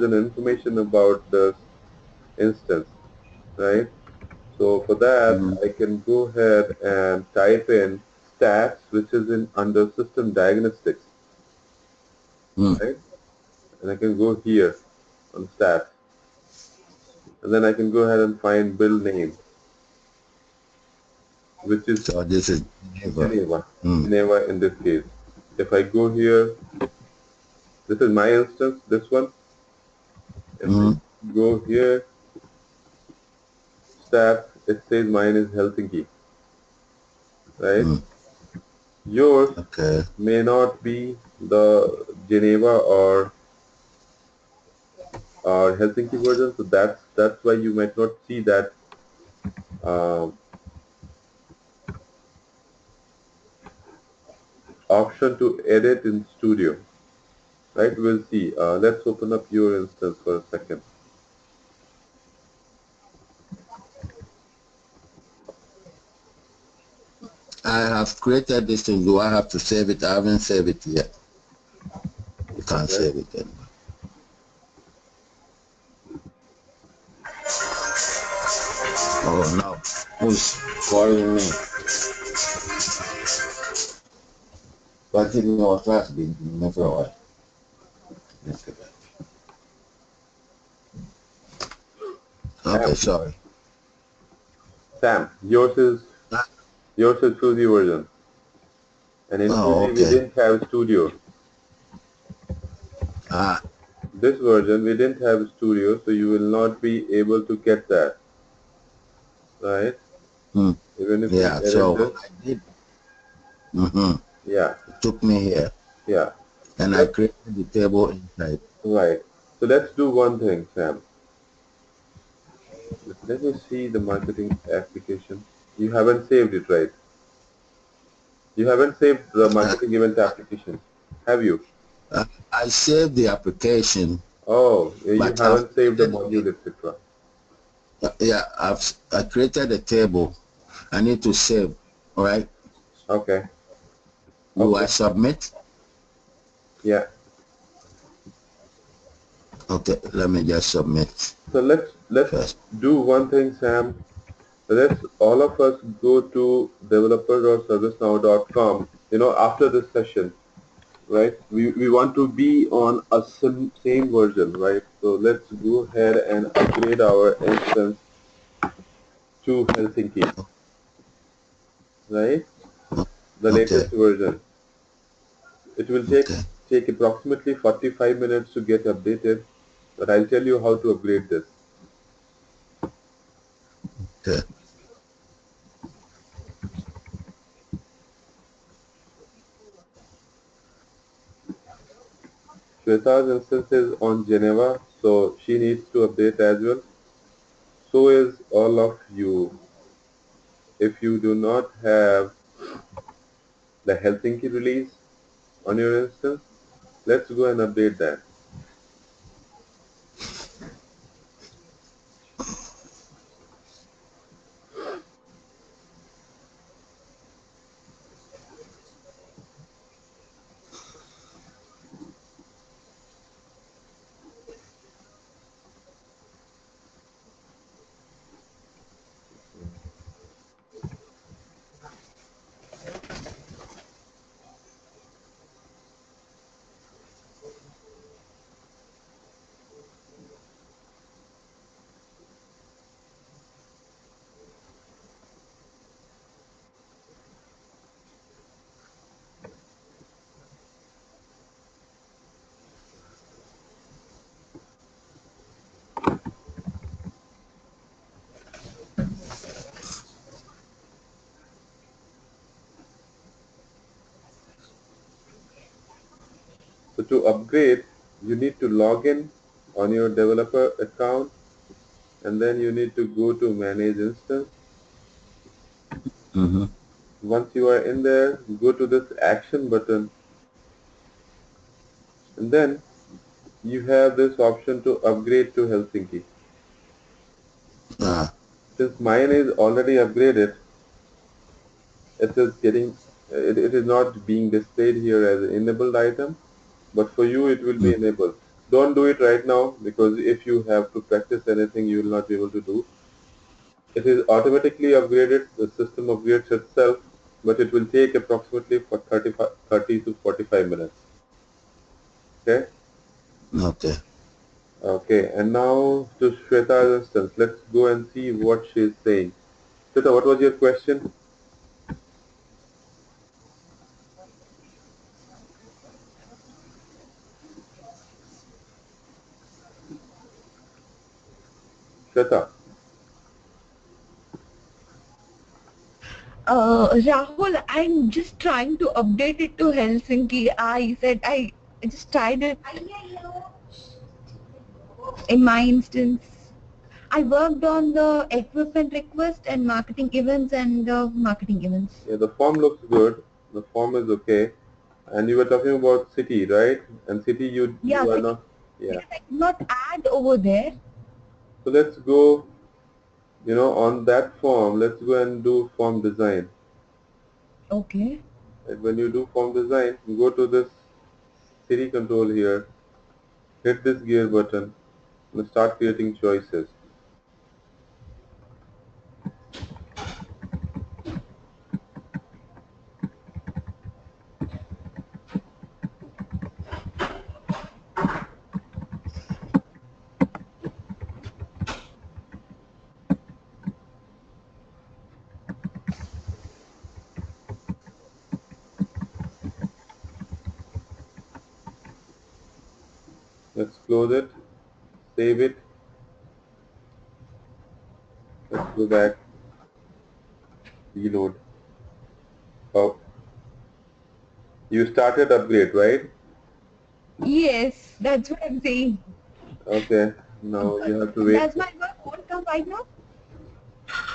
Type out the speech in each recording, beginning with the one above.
an information about the instance, right? So for that, Mm-hmm. I can go ahead and type in stats, which is in under system diagnostics, Mm. right? And I can go here on stats, and then I can go ahead and find build name, which is So this is Geneva. Geneva, Mm. Geneva in this case. If I go here, this is my instance, this one. If I Mm-hmm. go here, stats, it says mine is Helsinki, right? Mm. Yours Okay. may not be the Geneva or Helsinki version, so that's why you might not see that um, option to edit in Studio, right? We'll see. Let's open up your instance for a second. I have created this thing. Do I have to save it? I haven't saved it yet. You can't Okay. save it yet. Oh no. Who's calling me? Continue our class being never away. Sam, Okay, sorry. Sam, yours is Fuji version, and in Oh, Fuji we okay. didn't have Studio. Ah, This version we didn't have Studio, so you will not be able to get that, right? hmm. Even if you Yeah, edit so this, I did. Mm-hmm. yeah, It took me here. yeah. And I Let's created the table inside. right. So let's do one thing, Sam. Let me see the marketing application. You haven't saved it, right? You haven't saved the Uh, marketing event application, have you? I saved the application, Oh, you but I've haven't saved the created module, etc. yeah, I created a table. I need to save, all right? Okay, Do I okay, submit? yeah. Okay, let me just submit So let's first. do one thing, Sam. Let's all of us go to developer.servicenow.com. After this session, right? We want to be on a same version, right? So let's go ahead and upgrade our instance to Helsinki, right? The Okay, latest version. It will okay, take approximately 45 minutes to get updated, but I'll tell you how to upgrade this. okay. Shweta's instance is on Geneva, so she needs to update as well. So is all of you. If you do not have the Helsinki release on your instance, let's go and update that. So to upgrade, you need to log in on your developer account, and then you need to go to manage instance. Mm-hmm. Once you are in there, go to this action button, and then you have this option to upgrade to Helsinki. Ah, Since mine is already upgraded, it is not being displayed here as an enabled item, but for you it will be mm, enabled. Don't do it right now, because if you have to practice anything, you will not be able to do. It is automatically upgraded, the system upgrades itself, but it will take approximately for 30 to 45 minutes. Okay? Okay. Okay, and now to Shweta's instance, let's go and see what she is saying. Shweta, what was your question? Shweta, Rahul, I'm just trying to update it to Helsinki. I said I just tried it in my instance. I worked on the equipment request and marketing events and marketing events. yeah, the form looks good. The form is okay. And you were talking about city, right? And city, Yeah, you are city, not. Yeah. because I could not add over there. So let's go. On that form, let's go and do form design. Okay. And when you do form design, you go to this city control here, hit this gear button, and start creating choices. Let's close it, save it. Let's go back, reload. Oh, you started upgrade, right? Yes, that's what I'm saying. Okay. Now you have to wait. Does my work won't come right now?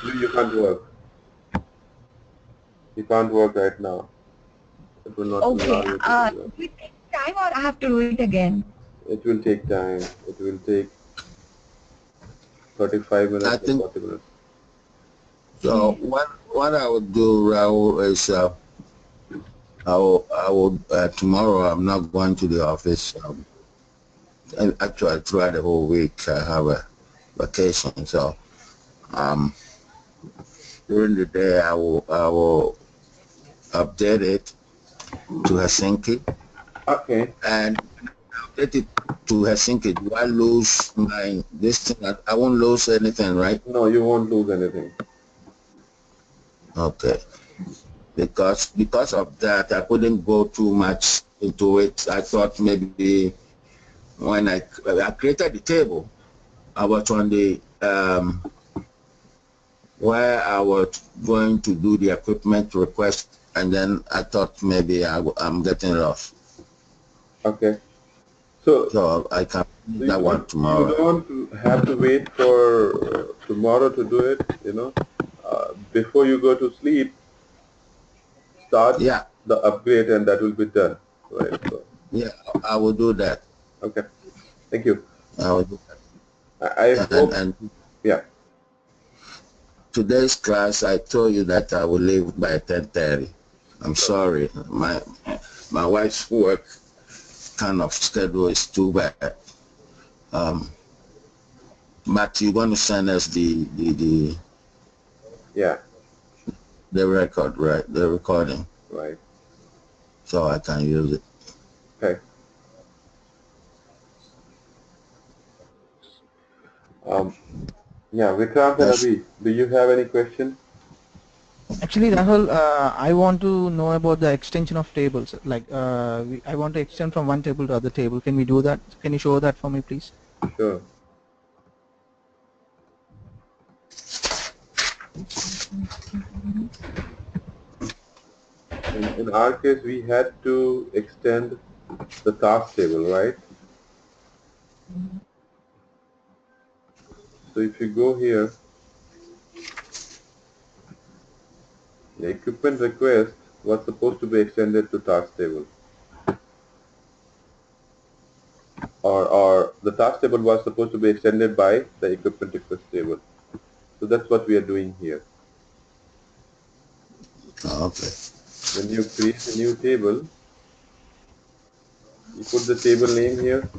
You can't work. You can't work right now. It will not allow Okay. you to do that. Do it take time or I have to do it again? It will take time. It will take 35 I minutes or think 40 minutes. so. Okay. What I would do, Raul, is I will tomorrow. I'm not going to the office. And actually, throughout the whole week, I have a vacation. So um, during the day, I will update it to Helsinki, Okay. and update it to Helsinki. Do I lose my this thing? I won't lose anything, right? No, you won't lose anything. Okay. Because of that, I couldn't go too much into it. I thought maybe when I created the table, I was on the where I was going to do the equipment request, and then I thought maybe I'm getting lost. Okay. So, So I can do so that one you tomorrow. don't have to wait for tomorrow to do it. Before you go to sleep, start Yeah, the upgrade, and that will be done. Right. So, yeah, I will do that. okay. Thank you. I will do I that. And hope. and Yeah. today's class, I told you that I will leave by 10:30. I'm sorry, my wife's work kind of schedule is too bad. Um, but you're going to send us Yeah. the record, right? The recording, Right. so I can use it. Okay. Um. Yeah. Vikrant and That's Abhi, do you have any question? Actually, Rahul, I want to know about the extension of tables. Like, I want to extend from one table to other table. Can we do that? Can you show that for me, please? Sure. In our case, we had to extend the task table, right? So if you go here, the equipment request was supposed to be extended to task table, or the task table was supposed to be extended by the equipment request table. So that's what we are doing here. okay. When you create a new table, you put the table name here,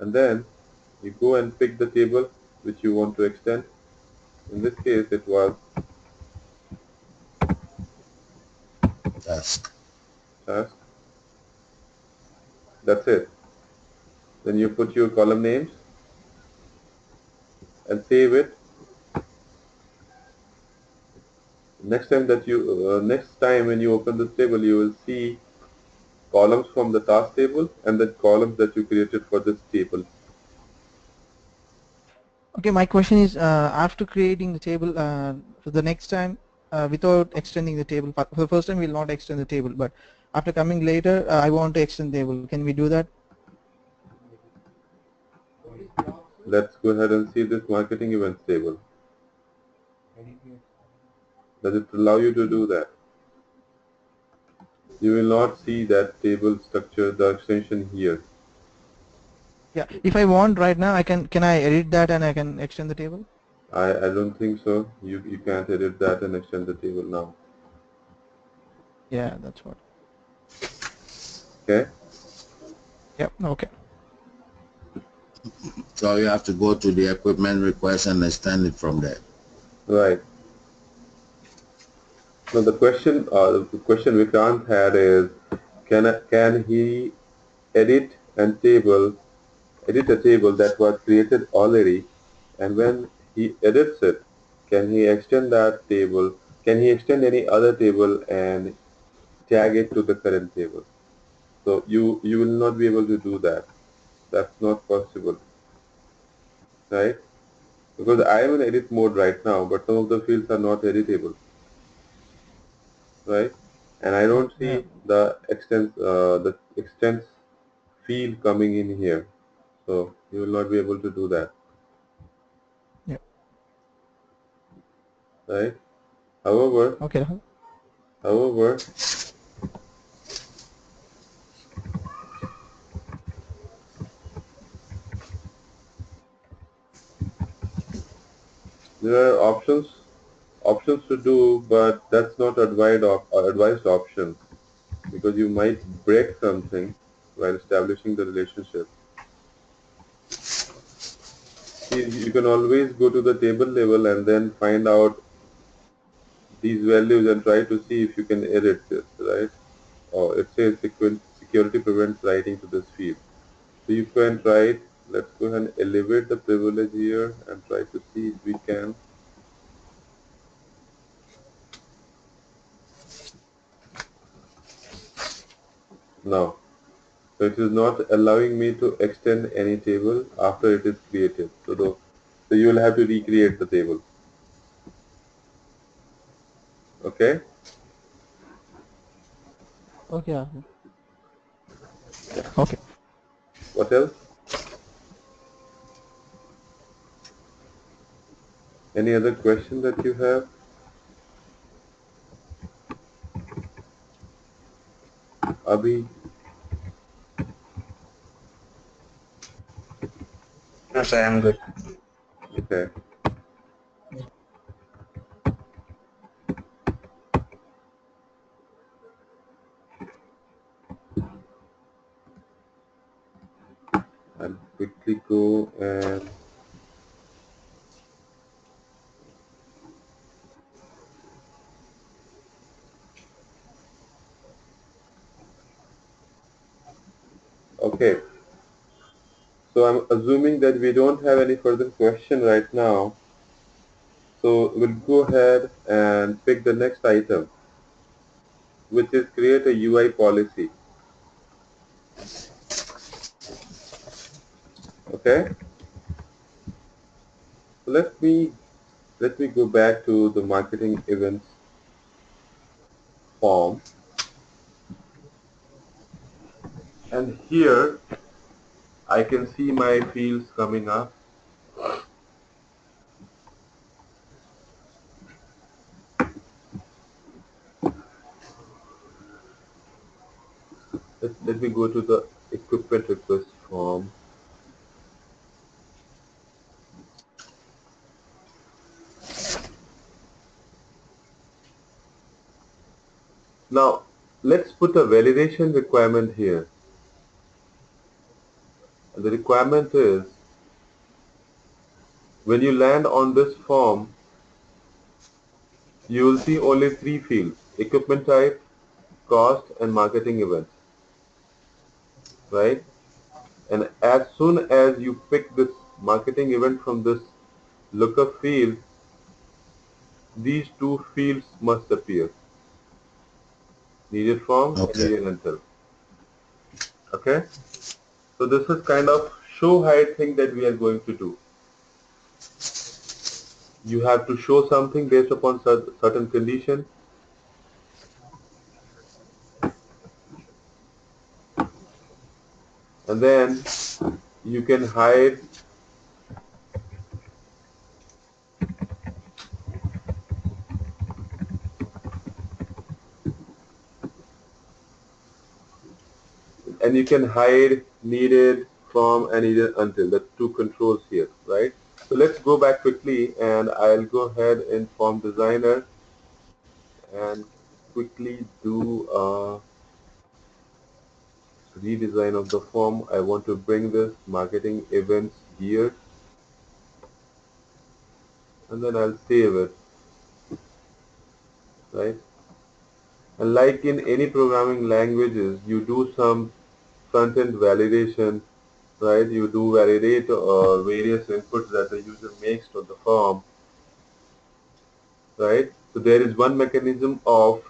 and then you go and pick the table which you want to extend. In this case, it was Task. task. That's it. Then you put your column names and save it. Next time when you open this table, you will see columns from the task table and the columns that you created for this table. Okay, my question is, after creating the table, for the next time, without extending the table, for the first time we'll not extend the table, but after coming later, I want to extend the table. Can we do that? Let's go ahead and see this marketing events table. Does it allow you to do that? You will not see that table structure, the extension here. Yeah, if I want right now, can I edit that and I can extend the table? I don't think so. You can't edit that and extend the table now. Yeah, that's what. Okay? Yep. Okay. So you have to go to the equipment request and extend it from there. Right. Now the question Vikrant had is, can he edit edit a table that was created already, and when he edits it, can he extend that table? Can he extend any other table and tag it to the current table? So you will not be able to do that. That's not possible, right? Because I am in edit mode right now, but some of the fields are not editable, right? And I don't Yeah. see the extents field coming in here, so you will not be able to do that, Yeah. right? However, Okay. however, there are options to do, but that's not advised option, because you might break something while establishing the relationship. See, you can always go to the table level and then find out these values and try to see if you can edit this, right? Or it says security prevents writing to this field. So you can try it. Let's go ahead and elevate the privilege here and try to see if we can. Now, so it is not allowing me to extend any table after it is created. So you will have to recreate the table. Okay? Okay. Okay. What else? Any other question that you have? Abhi? Yes, I am good. Okay. I'll quickly go and okay. So I'm assuming that we don't have any further question right now. So we'll go ahead and pick the next item, which is create a UI policy. Okay. So let me go back to the marketing events form, and here I can see my fields coming up. Let me go to the equipment request form. Now let's put a validation requirement here. And the requirement is when you land on this form, you will see only three fields: equipment type, cost, and marketing events, right? And as soon as you pick this marketing event from this lookup field, these two fields must appear: needed from and Okay. needed until. Okay? So this is kind of show hide thing that we are going to do. You have to show something based upon certain condition, and then you can hide, and you can hide needed from and needed until, the two controls here, right? So let's go back quickly, and I'll go ahead in form designer and quickly do a redesign of the form. I want to bring this marketing events here, and then I'll save it, right? And like in any programming languages, you do some front-end validation, right? You do validate various inputs that the user makes to the form, right? So there is one mechanism of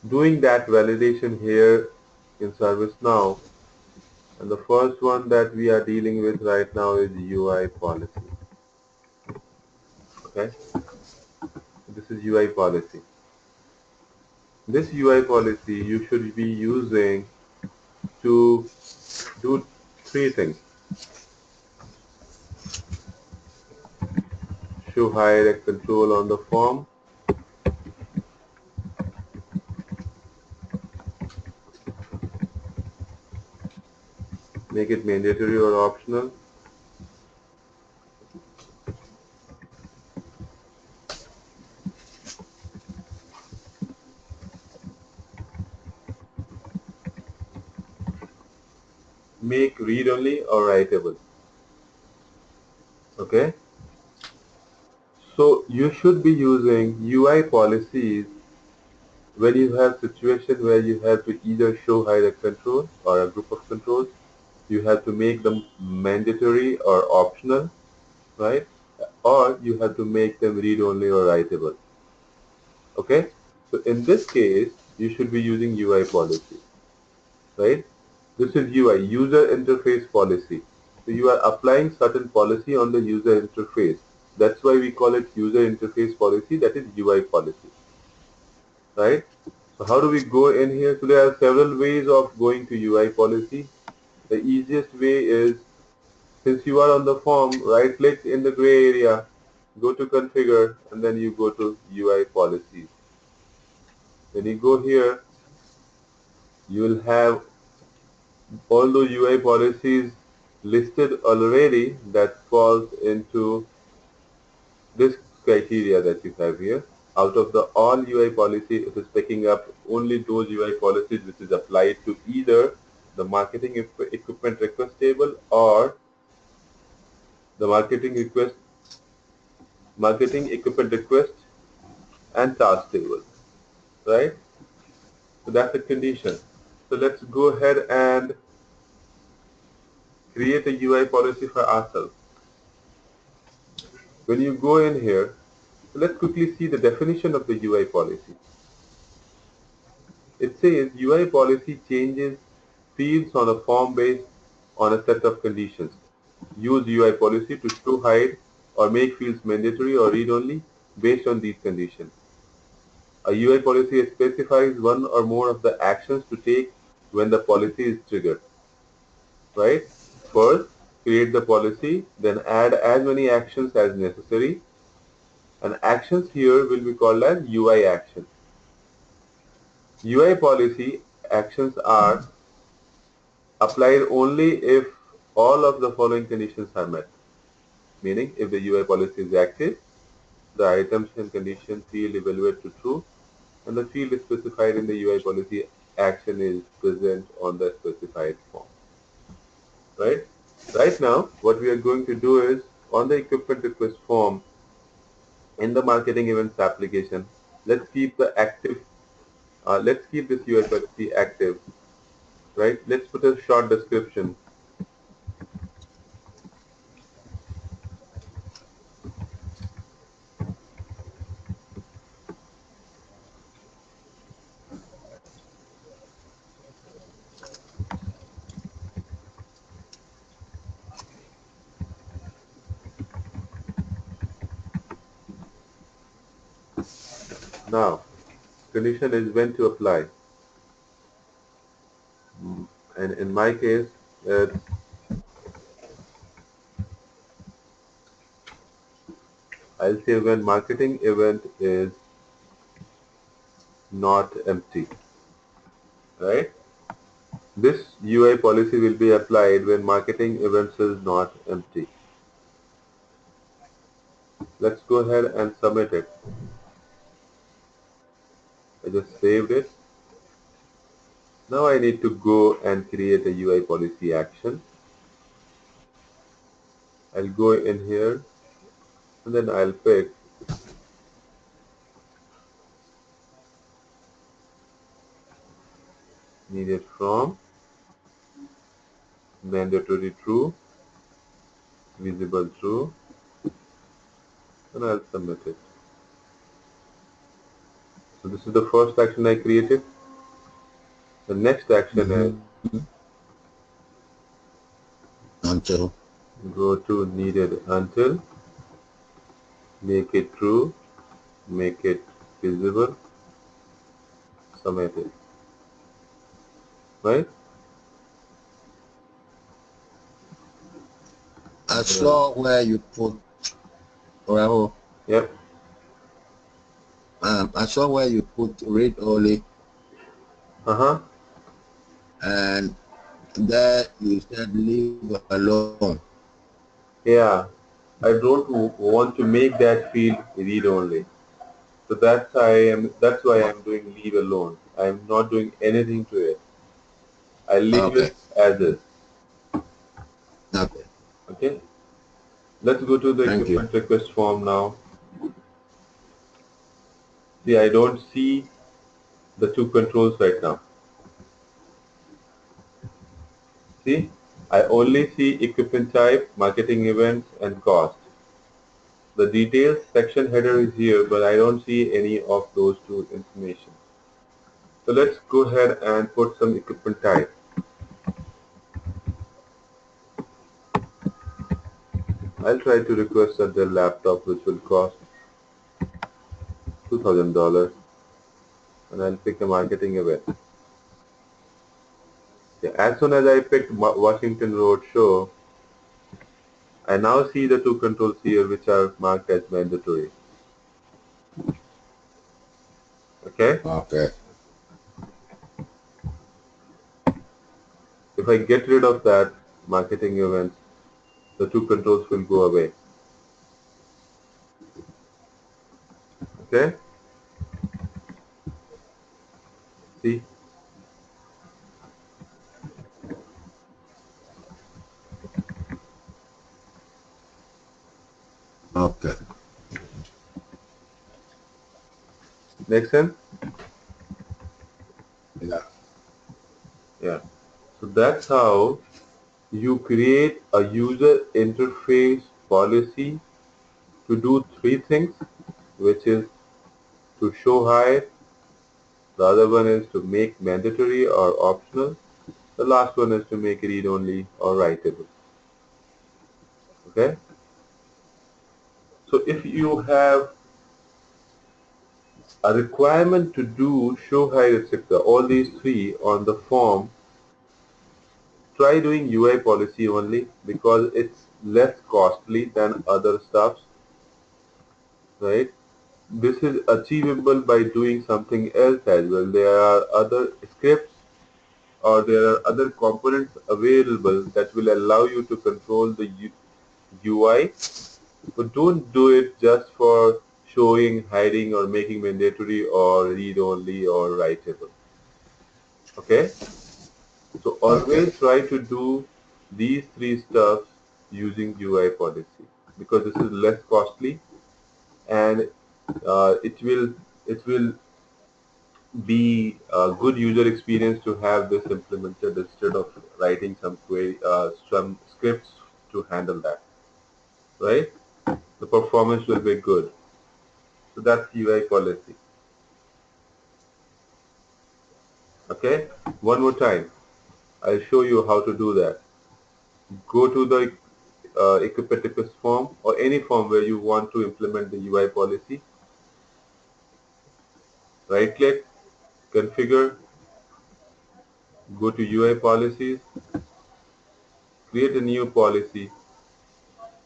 doing that validation here in ServiceNow, and the first one that we are dealing with right now is UI policy. Okay, this is UI policy. This UI policy you should be using to do three things: show hide control on the form, make it mandatory or optional, make read only or writable. Okay, so you should be using UI policies when you have situation where you have to either show hide a control or a group of controls. You have to make them mandatory or optional, right? Or you have to make them read only or writable. Okay, so in this case you should be using UI policy, right? This is UI, user interface policy. So you are applying certain policy on the user interface. That's why we call it user interface policy, that is UI policy, right? So how do we go in here? So there are several ways of going to UI policy. The easiest way is, since you are on the form, right click in the gray area, go to configure, and then you go to UI policies. When you go here, you will have all the UI policies listed already that falls into this criteria that you have here. Out of the all UI policy, it is picking up only those UI policies which is applied to either the marketing equipment request table or the marketing equipment request and task table, right? So that's the condition. So let's go ahead and create a UI policy for ourselves. When you go in here, so let's quickly see the definition of the UI policy. It says UI policy changes fields on a form based on a set of conditions. Use UI policy to show, hide, or make fields mandatory or read only based on these conditions. A UI policy specifies one or more of the actions to take when the policy is triggered, right? First, create the policy, then add as many actions as necessary, and actions here will be called as UI action. UI policy actions are applied only if all of the following conditions are met. Meaning, if the UI policy is active, the items and condition field evaluate to true, and the field specified in the UI policy action is present on the specified form, right? Right now, what we are going to do is on the equipment request form in the marketing events application, let's keep the active, let's keep this UI policy active, right? Let's put a short description. Now, condition is when to apply. And in my case, it's, I'll say when marketing event is not empty, right? This UI policy will be applied when marketing events is not empty. Let's go ahead and submit it. I just saved it. Now I need to go and create a UI policy action. I'll go in here and then I'll pick needed from, mandatory true, visible true, and I'll submit it. So this is the first action I created. The next action is Until. go to needed until, make it true, make it visible, submit it. Right? I saw where you put, Rahul, Yep. I saw where you put read only, Uh-huh. and there you said leave alone. Yeah. I don't want to make that field read only. So that's why I'm doing leave alone. I'm not doing anything to it. I leave Okay, it as is. okay. Okay. Let's go to the Thank you. equipment request form now. See, I don't see the two controls right now. See, I only see equipment type, marketing events, and cost. The details section header is here, but I don't see any of those two information. So let's go ahead and put some equipment type. I'll try to request a Dell laptop which will cost $2,000 and I'll pick a marketing event. Yeah, as soon as I picked Washington Road Show, I now see the two controls here which are marked as mandatory. Okay? Okay, If I get rid of that marketing events, the two controls will go away. Okay? See? okay. Make sense? Yeah. Yeah. So that's how you create a user interface policy to do three things, which is to show high, the other one is to make mandatory or optional, the last one is to make read only or writable. Okay? So if you have a requirement to do show high, etc., all these three on the form, try doing UI policy only because it's less costly than other stuffs, right? This is achievable by doing something else as well. There are other scripts or there are other components available that will allow you to control the UI, but don't do it just for showing, hiding, or making mandatory or read only or writable. Okay? So Okay. always try to do these three stuffs using UI policy because this is less costly and it will be a good user experience to have this implemented instead of writing some scripts to handle that, right? The performance will be good. So that's UI policy. Okay, one more time. I'll show you how to do that. Go to the equipaticus form or any form where you want to implement the UI policy. Right click, configure, go to UI policies, create a new policy.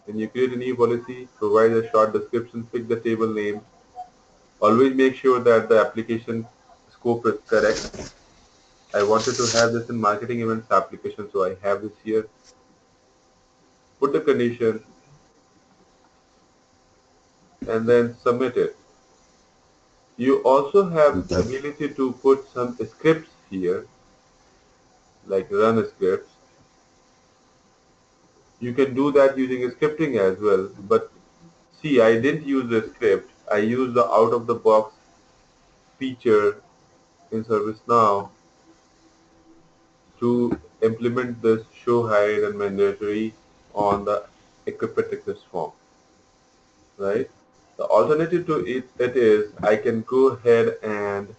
When you create a new policy, provide a short description, pick the table name. Always make sure that the application scope is correct. I wanted to have this in marketing events application, so I have this here. Put the condition and then submit it. You also have Okay. ability to put some scripts here, like run scripts. You can do that using scripting as well, but see, I didn't use the script. I used the out-of-the-box feature in ServiceNow to implement this show hide and mandatory on the equipaticus form, right? The alternative to it is I can go ahead and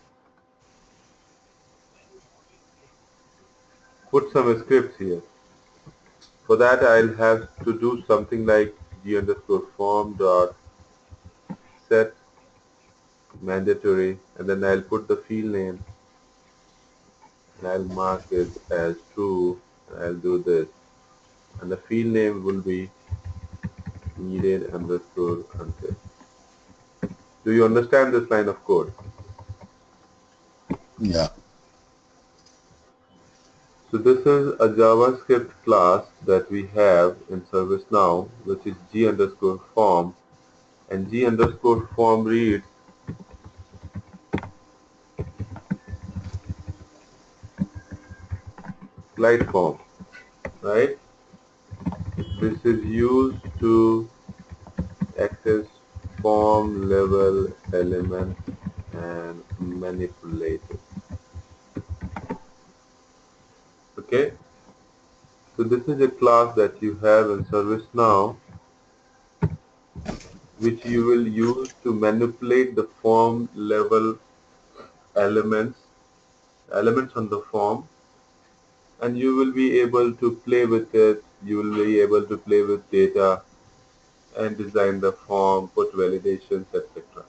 put some scripts here. For that, I'll have to do something like g underscore form dot set mandatory, and then I'll put the field name and I'll mark it as true. And I'll do this, and the field name will be needed underscore until. Do you understand this line of code? Yeah. So this is a JavaScript class that we have in ServiceNow, which is g underscore form, and g underscore form reads glide form, right? This is used to access form level elements and manipulate it. Okay, so this is a class that you have in ServiceNow, which you will use to manipulate the form level elements elements on the form, and you will be able to play with it. You will be able to play with data and design the form, put validations, etc.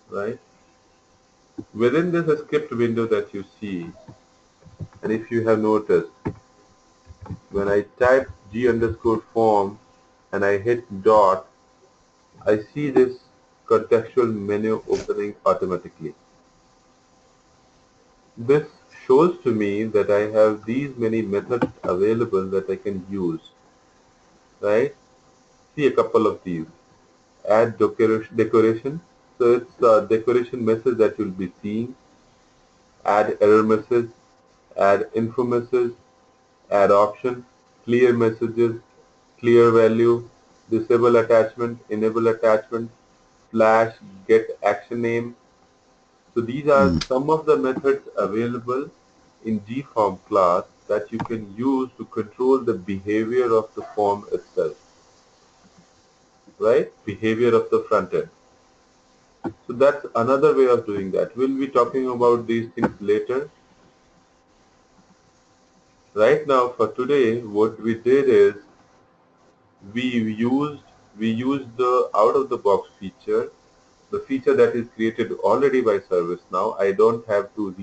Right? Within this script window that you see, and if you have noticed, when I type g underscore form and I hit dot, I see this contextual menu opening automatically. This shows to me that I have these many methods available that I can use, right? See a couple of these. Add decoration. So it's a decoration message that you'll be seeing. Add error message, add info message, add option, clear messages, clear value, disable attachment, enable attachment, flash, get action name. So these are Mm. some of the methods available in gform class that you can use to control the behavior of the form itself, right? Behavior of the front end. So that's another way of doing that. We'll be talking about these things later. Right now, for today, what we did is we used we used the out-of-the-box feature, the feature that is created already by ServiceNow. I don't have to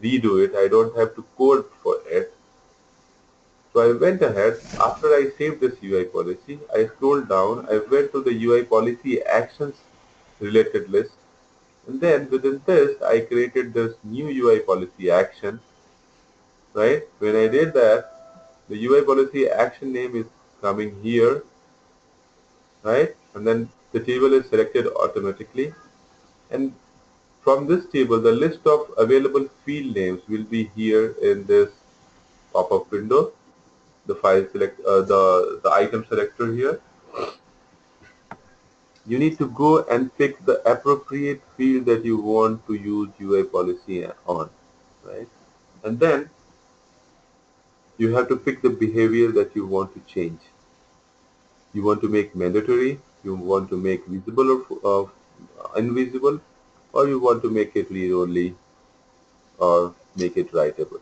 redo it. I don't have to code for it. So I went ahead. After I saved this UI policy, I scrolled down. I went to the UI policy actions related list. And then within this, I created this new UI policy action, right? When I did that, the UI policy action name is coming here, right? And then the table is selected automatically. And From this table, the list of available field names will be here in this pop-up window. The file select, the item selector here. You need to go and pick the appropriate field that you want to use UI policy on, right? And then you have to pick the behavior that you want to change. You want to make mandatory, you want to make visible or invisible, or you want to make it read only or make it writable.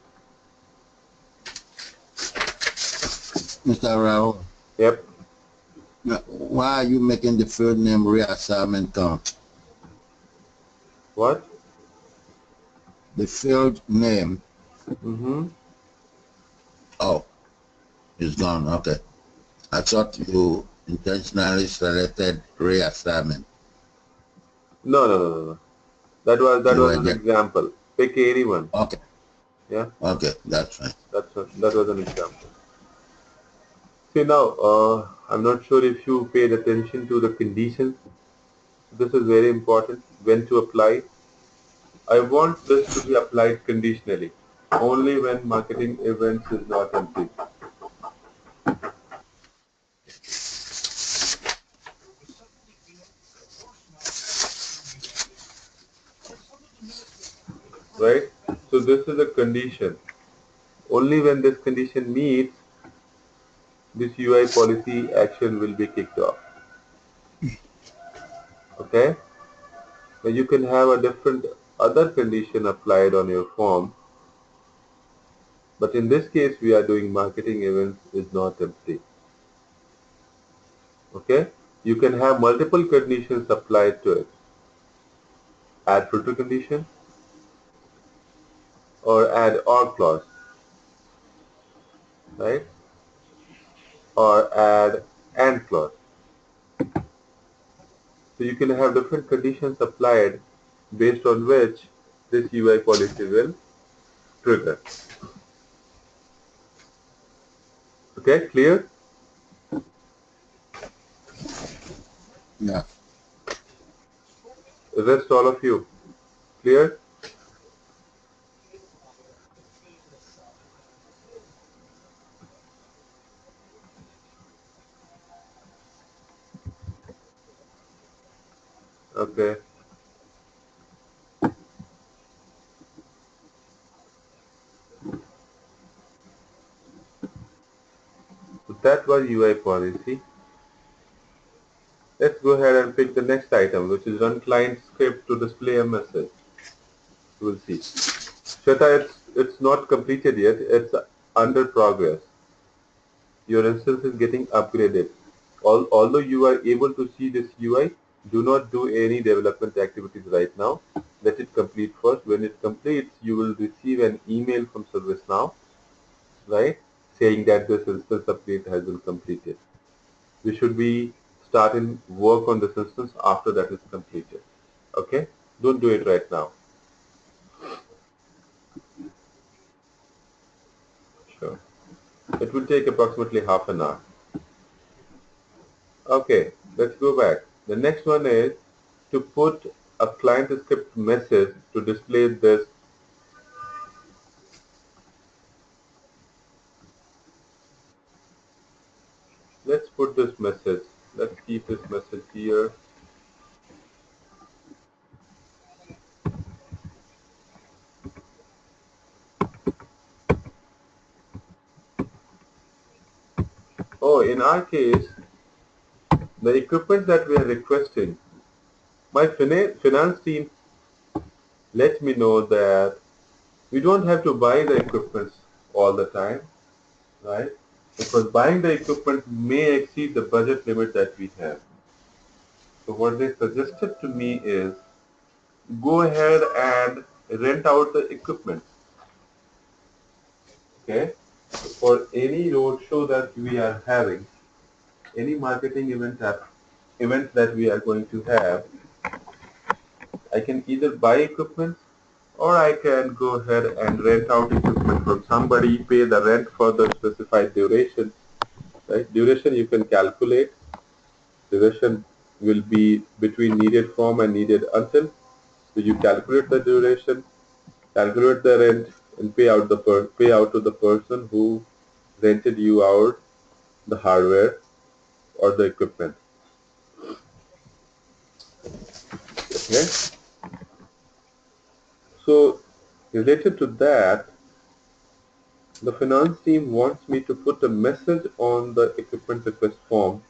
Mr. Rahul, Yep. why are you making the field name reassignment count? What? The field name, Mm-hmm. oh, it's gone. Okay. I thought you intentionally selected reassignment. No. That was You were an just, example. Pick anyone. okay, Yeah, that's fine. that was an example. See now, I'm not sure if you paid attention to the conditions. This is very important. When to apply? I want this to be applied conditionally, only when marketing events is not empty. Right? So this is a condition. Only when this condition meets, this UI policy action will be kicked off. Okay? Now you can have a different other condition applied on your form, but in this case we are doing marketing events is not empty. Okay? You can have multiple conditions applied to it. Add filter condition or add or clause, right? Or add and clause. So you can have different conditions applied based on which this UI policy will trigger. Okay, clear? Yeah. Rest all of you. Clear? Okay. So that was UI policy. Let's go ahead and pick the next item, which is run client script to display a message. We'll see. Shweta, it's not completed yet. It's under progress. Your instance is getting upgraded. Although you are able to see this UI, do not do any development activities right now. Let it complete first. When it completes, you will receive an email from ServiceNow, right, saying that this instance update has been completed. We should be starting work on this instance after that is completed. Okay? Don't do it right now. Sure. It will take approximately half an hour. Okay, let's go back. The next one is to put a client script message to display this. Let's put this message. Let's keep this message here. Oh, in our case, the equipment that we are requesting, my finance team let me know that we don't have to buy the equipment all the time, right? Because buying the equipment may exceed the budget limit that we have. So what they suggested to me is go ahead and rent out the equipment. Okay? So for any roadshow that we are having, any marketing event that we are going to have, I can either buy equipment or I can go ahead and rent out equipment from somebody, pay the rent for the specified duration. Right? Duration you can calculate. Duration will be between needed from and needed until. So you calculate the duration, calculate the rent, and pay out to the person who rented you out the hardware or the equipment. Okay. So related to that, the finance team wants me to put a message on the equipment request form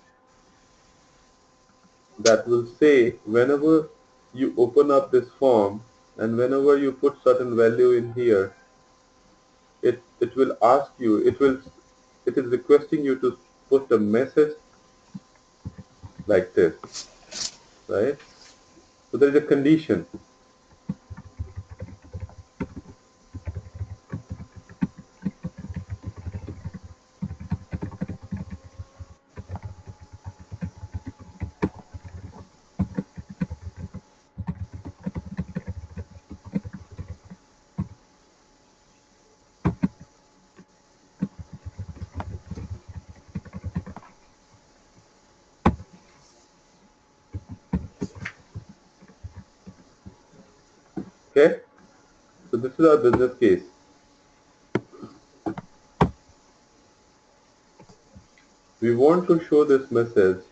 that will say whenever you open up this form and whenever you put certain value in here, it will ask you, it is requesting you to put a message like this, right? So there is a condition. Okay, so this is our business case. We want to show this message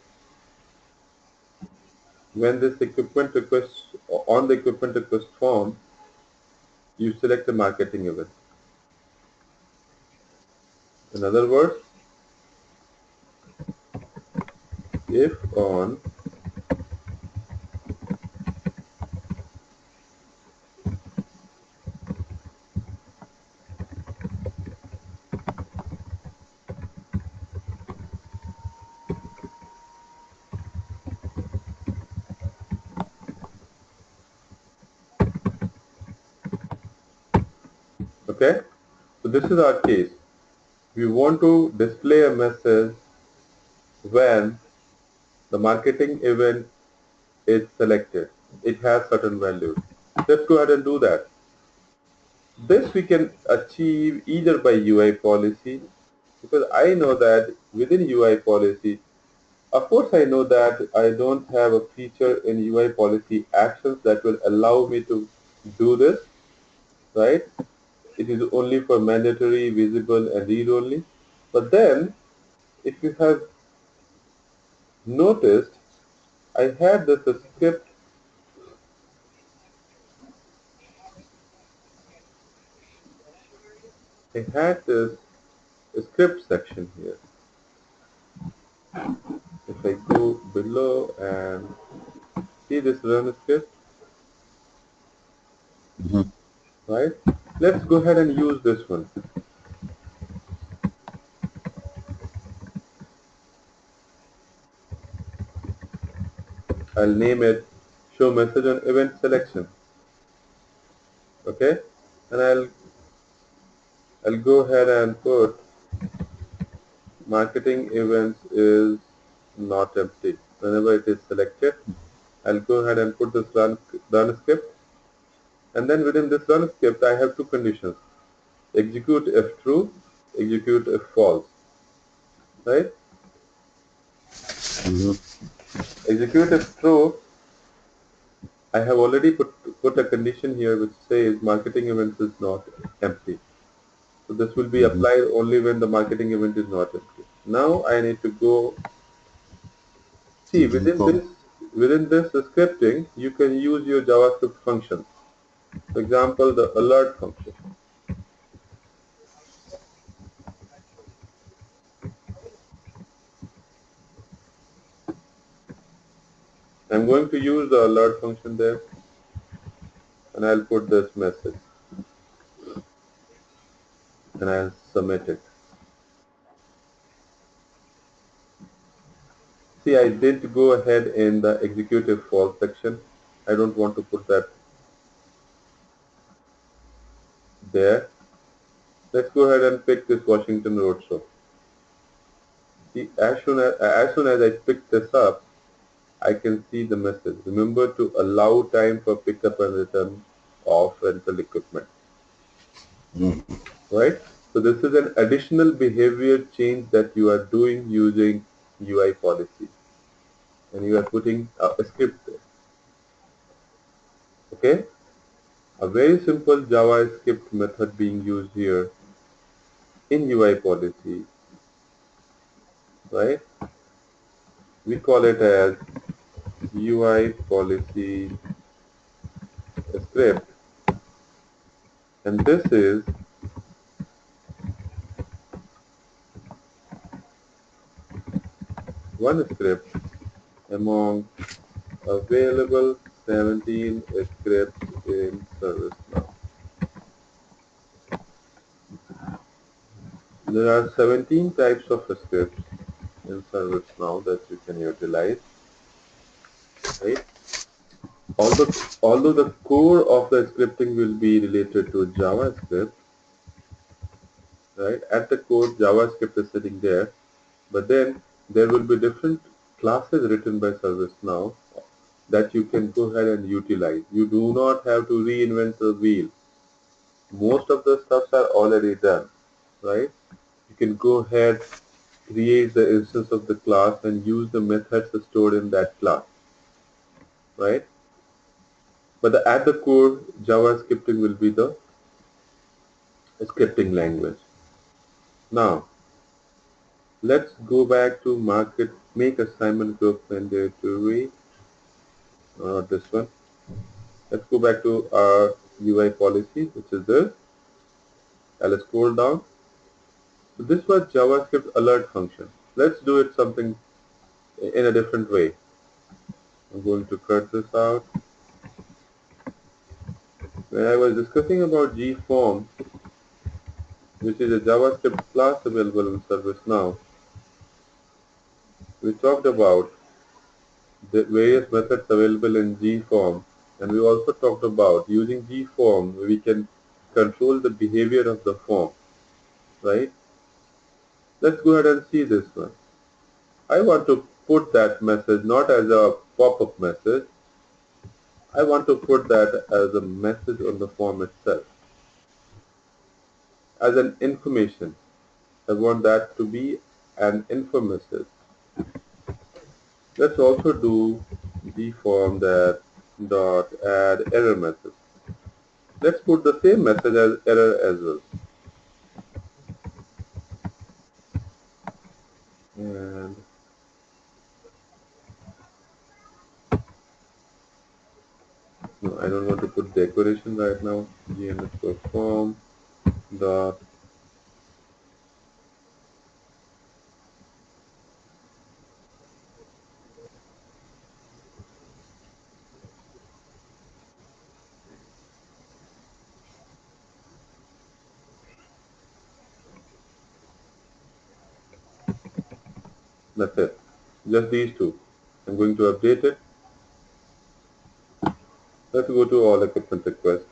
when this equipment request, on the equipment request form, you select a marketing event. In other words, if on okay, so this is our case. We want to display a message when the marketing event is selected. It has certain values. Let's go ahead and do that. This we can achieve either by UI policy, because I know that within UI policy, of course I know that I don't have a feature in UI policy actions that will allow me to do this, right? It is only for mandatory, visible and read only. But then if you have noticed, I had this script, I had this script section here. If I go below and see this run script, Mm-hmm. right? Let's go ahead and use this one. I'll name it show message on event selection. Okay, and I'll go ahead and put marketing events is not empty. Whenever it is selected, I'll go ahead and put this run script, and then within this run script I have two conditions: execute if true, execute if false, right? Mm-hmm. Execute if true, I have already put a condition here which says marketing events is not empty. So this will be Mm-hmm. applied only when the marketing event is not empty. Now I need to go see Go. within this scripting you can use your JavaScript functions. For example, the alert function. I'm going to use the alert function there, and I'll put this message and I'll submit it. See, I did go ahead in the executive false section. I don't want to put that there. Let's go ahead and pick this Washington Roadshow. See, as soon as I pick this up, I can see the message. Remember to allow time for pickup and return of rental equipment. Mm-hmm. Right? So this is an additional behavior change that you are doing using UI policy, and you are putting a script there. Okay, a very simple JavaScript method being used here in UI policy, right? We call it as UI policy script, and this is one script among available 17 scripts in ServiceNow. There are 17 types of scripts in ServiceNow that you can utilize, right? Although the core of the scripting will be related to JavaScript, right? At the core, JavaScript is sitting there, but then there will be different classes written by ServiceNow that you can go ahead and utilize. You do not have to reinvent the wheel. Most of the stuffs are already done, right? You can go ahead, create the instance of the class and use the methods stored in that class, right? But at the core, JavaScripting will be the scripting language. Now, let's go back to make assignment group mandatory. This one. Let's go back to our UI policy, which is this. I'll scroll down. So this was JavaScript alert function. Let's do it something in a different way. I'm going to cut this out. When I was discussing about gform, which is a JavaScript class available in ServiceNow, we talked about the various methods available in gform, and we also talked about using gform we can control the behavior of the form, right? Let's go ahead and see this one. I want to put that message not as a pop-up message. I want to put that as a message on the form itself, as an information. I want that to be an info message. Let's also do the form that dot add error message. Let's put the same message as error as well. And no, I don't want to put decoration right now. G underscore form dot. That's it. Just these two. I'm going to update it. Let's go to all equipment request.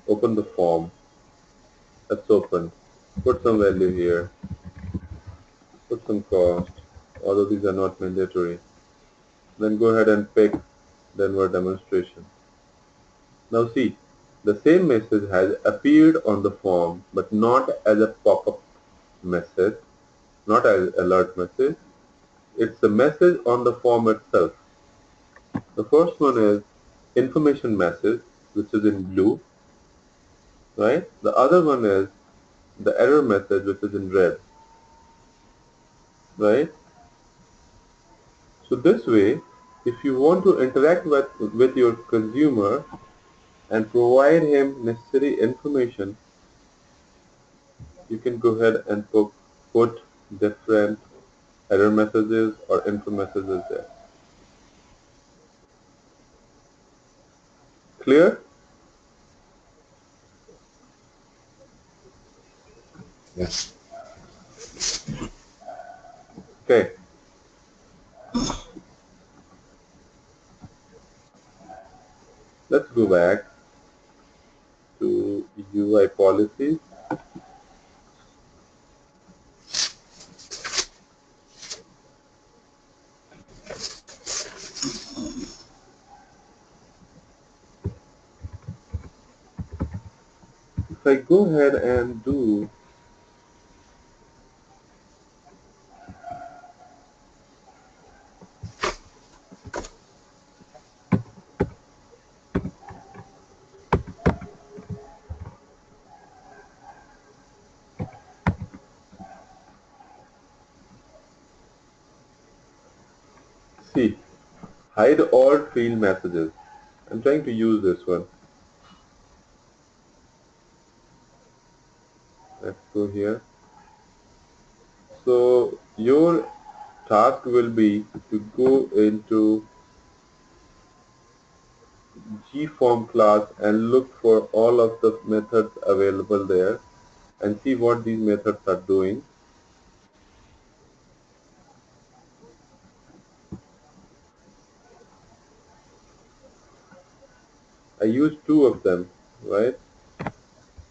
Open the form. Let's open. Put some value here. Put some cost. Although these are not mandatory. Then go ahead and pick the inward demonstration. Now see, the same message has appeared on the form, but not as a pop-up message, not as alert message. It's the message on the form itself. The first one is information message, which is in blue, right? The other one is the error message, which is in red, right? So this way, if you want to interact with your consumer and provide him necessary information, you can go ahead and put different error messages or info messages there. Clear? Yes. Okay. Let's go back to UI policies. If I go ahead and do See, hide all field messages. I'm trying to use this one. Let's go here. So your task will be to go into gform class and look for all of the methods available there and see what these methods are doing. I used two of them, right?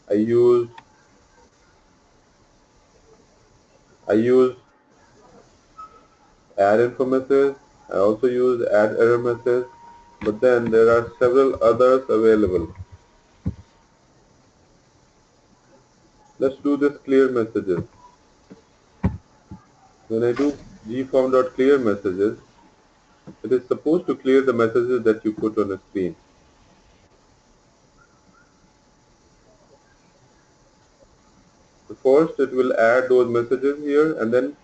I used I used add info message. I also use add error message, but then there are several others available. Let's do this clear messages. When I do gform.clear messages, it is supposed to clear the messages that you put on a screen. So first it will add those messages here, and then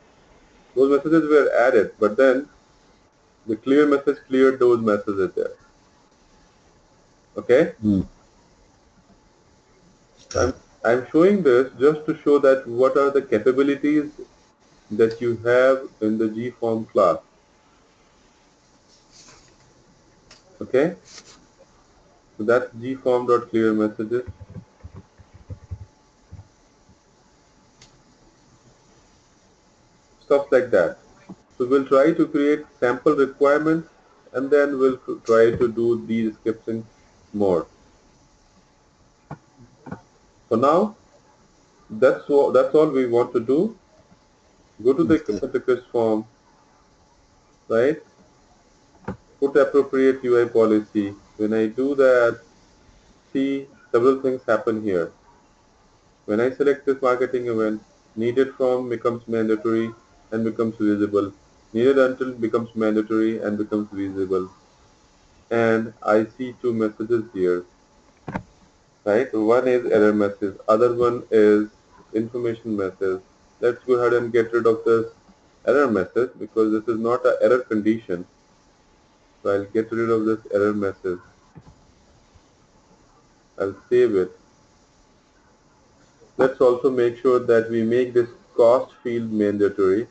those messages were added, but then the clear message cleared those messages there. Okay? Mm. So Okay. I'm showing this just to show that what are the capabilities that you have in the gform class. Okay? So that's gform.clear messages, stuff like that. So we'll try to create sample requirements and then we'll try to do these scripting more. For now, that's all we want to do. Go to the Okay. equipment request form, right? Put appropriate UI policy. When I do that, see several things happen here. When I select this marketing event, needed from becomes mandatory and becomes visible. Needed until becomes mandatory and becomes visible. And I see two messages here, right? One is error message, other one is information message. Let's go ahead and get rid of this error message because this is not an error condition. So I'll get rid of this error message. I'll save it. Let's also make sure that we make this cost field mandatory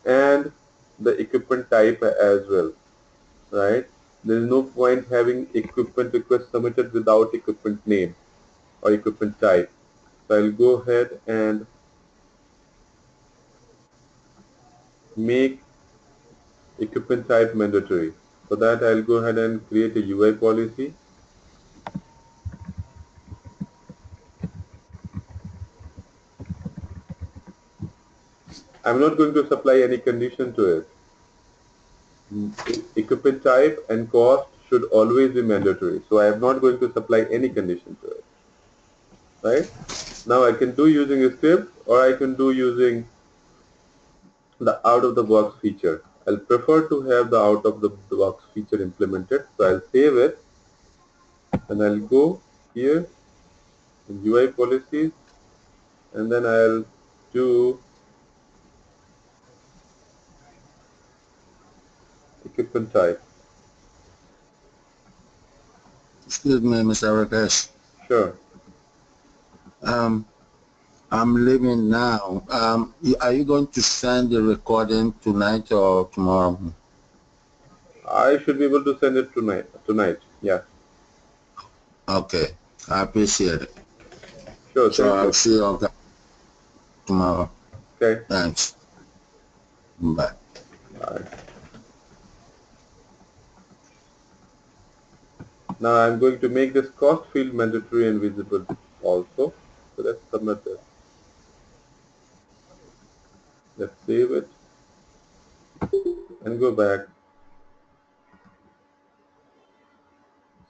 and the equipment type as well, right? There is no point having equipment request submitted without equipment name or equipment type. So I'll go ahead and make equipment type mandatory. For that, I'll go ahead and create a UI policy. I'm not going to supply any condition to it. Equipment type and cost should always be mandatory. So I am not going to supply any condition to it. Right? Now I can do using a script or I can do using the out of the box feature. I'll prefer to have the out of the box feature implemented. So I'll save it and I'll go here in UI policies and then I'll do equipment type. Excuse me, Mr. Rakesh. Sure. Um, I'm leaving now. Are you going to send the recording tonight or tomorrow? I should be able to send it tonight. Tonight. Yeah. Okay. I appreciate it. Sure. So Thank I'll you. see you tomorrow. Okay. Thanks. Bye. Bye. Now I'm going to make this cost field mandatory and visible also. So let's submit this. Let's save it and go back.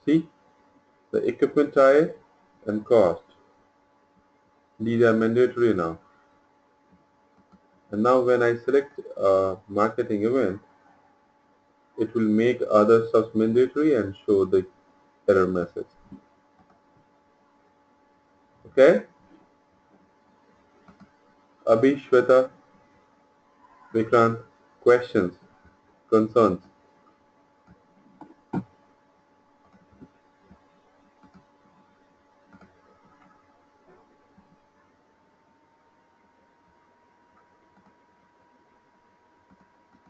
See the equipment type and cost. These are mandatory now. And now when I select a marketing event, it will make other stuff mandatory and show the error message. Okay? Abhi, Shweta, Vikrant, questions? concerns?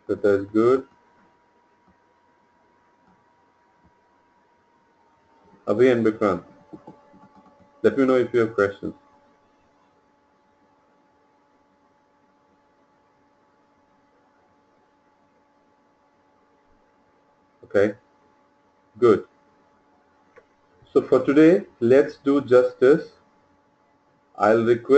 That is good. Abhi and Vikrant, let me know if you have questions. Okay, good. So for today, let's do justice. I'll request